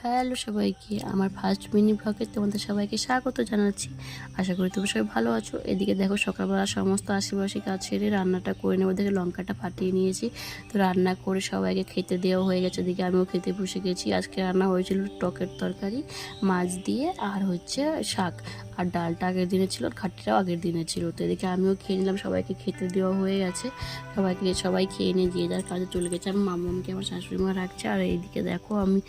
Hello সবাইকে, আমার first mini ব্লগে তোমাদের সবাইকে স্বাগত জানাচ্ছি। আশা করি তোমরা সবাই ভালো আছো। এদিকে দেখো সকালবেলা সমস্ত আশেপাশে কাজ সেরে রান্নাটা করে নেবো দেখে লঙ্কাটা ফাটিয়ে নিয়েছি। তো রান্না করে সবাইকে খেতে দেওয়া হয়ে গেছে। এদিকে আমিও খেতে বসে গেছি। আজকে রান্না হয়েছিল টকের তরকারি মাছ দিয়ে, আর হচ্ছে শাক, আর ডালটা আগের দিনে ছিল, খাট্টিটাও আগের দিনে ছিল। তো এদিকে আমিও খেয়ে নিলাম, সবাইকে খেতে দেওয়া হয়ে গেছে। সবাই খেয়ে নিয়ে যে যার কাজে চলে গেছে। আমি মামাকে আমার শাশুড়ি মা রাখছে, আর এইদিকে দেখো আমি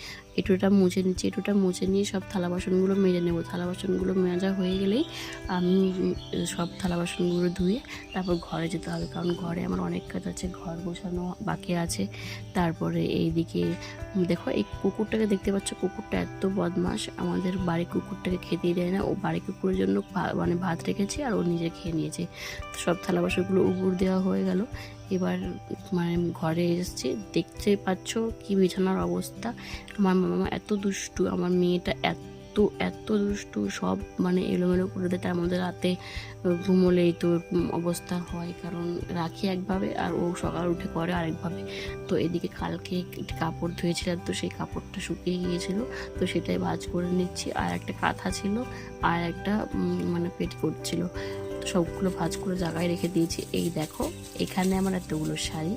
এঁটোটা মুছে নিচ্ছি। এঁটোটা মুছে নিয়ে সব থালা বাসনগুলো মেজে নেবো। থালা বাসনগুলো মাজা হয়ে গেলেই আমি সব থালা বাসনগুলো ধুয়ে তারপর ঘরে যেতে হবে, কারণ ঘরে আমার অনেক কাজ আছে, ঘর গোছানো বাকি আছে। তারপরে এইদিকে দেখো এই কুকুরটাকে দেখতে পাচ্ছ, কুকুরটা এত বদমাস, আমাদের বাড়ির কুকুরটাকে খেতেই দেয় না। ও বাড়ি কুকুরের জন্য মানে ভাত রেখেছি, আর ও নিজে খেয়ে নিয়েছে। তো সব থালা বাসনগুলো উপর দেওয়া হয়ে গেল। এবার মানে ঘরে এসেছি, দেখতে পাচ্ছ কি বিছানার অবস্থা। আমার মামা এত দুষ্টু, আমার মেয়েটা এত দুষ্টু, সব মানে এলোমেলো করে দেয়। তার মধ্যে রাতে ঘুমোলেই তো অবস্থা হয়, কারণ রাখি একভাবে আর ও সকাল উঠে করে আরেকভাবে। তো এদিকে কালকে কাপড় ধুয়েছিলাম, তো সেই কাপড়টা শুকিয়ে গিয়েছিল, তো সেটাই ভাঁজ করে নিচ্ছি। আর একটা কাঁথা ছিল, আর একটা মানে পেটিকোট ছিল, তো সবগুলো ভাঁজ করে জায়গায় রেখে দিয়েছি। এই দেখো এখানে আমার এতগুলো শাড়ি,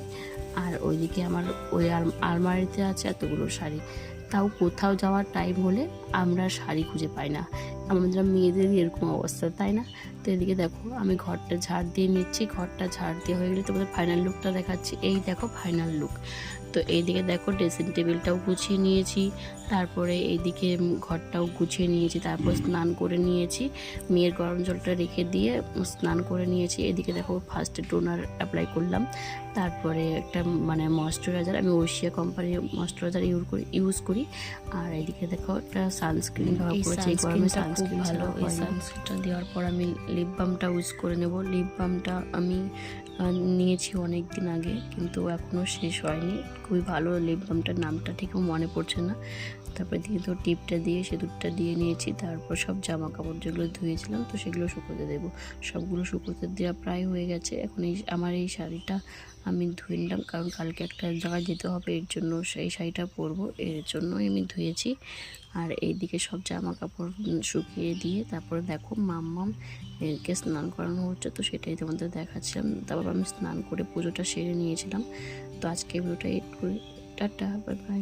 আর ওইদিকে আমার ওই আলমারিতে আছে এতগুলো শাড়ি। তাও কোথাও যাওয়ার টাইম হলে আমরা শাড়ি খুঁজে পাই না। আমাদের মেয়েদেরই এরকম অবস্থা, তাই না? তো এদিকে দেখো আমি ঘরটা ঝাড় দিয়ে নিচ্ছি। ঘরটা ঝাড় দিয়ে হয়ে গেলে তোমাদের ফাইনাল লুকটা দেখাচ্ছি। এই দেখো ফাইনাল লুক। তো এইদিকে দেখো ড্রেসিং টেবিলটাও গুছিয়ে নিয়েছি, তারপরে এইদিকে ঘরটাও গুছিয়ে নিয়েছি, তারপর স্নান করে নিয়েছি। মেয়ের গরম জলটা রেখে দিয়ে স্নান করে নিয়েছি। এদিকে দেখো ফার্স্টে টোনার অ্যাপ্লাই করলাম, তারপরে একটা মানে ময়শ্চারাইজার, আমি ওশিয়া কোম্পানির ময়শ্চারাইজার ইউজ করি। আর এদিকে দেখো একটা সানস্ক্রিন ব্যবহার করেছি। এই গরমে সানস্ক্রিন ভালো। এই সানস্ক্রিনটা দেওয়ার পর আমি লিপ বামটা ইউজ করে নেব। লিপ বামটা আমি নিয়েছি অনেক দিন আগে, কিন্তু এখনও শেষ হয়নি। খুবই ভালো লিপ বামটার নামটা ঠিকও মনে পড়ছে না। তারপরে দিয়ে তো টিপটা দিয়ে সিঁদুরটা দিয়ে নিয়েছি। তারপর সব জামা কাপড় যেগুলো ধুয়েছিলাম, তো সেগুলো শুকোতে দেবো। সবগুলো শুকোতে দেওয়া প্রায় হয়ে গেছে। এখন আমার এই শাড়িটা আমি ধুয়ে নিলাম, কারণ কালকে একটা জায়গায় যেতে হবে, এর জন্য সেই শাড়িটা পরবো, এর জন্যই আমি ধুয়েছি। আর এইদিকে সব জামা কাপড় শুকিয়ে দিয়ে তারপরে দেখো মাম্মাম এরকে স্নান করানো হচ্ছে, তো সেটাই তোমাদের দেখাচ্ছিলাম। তারপর আমি স্নান করে পুজোটা সেরে নিয়েছিলাম। তো আজকে ভিডিওটা এড করি। Tata, bye bye.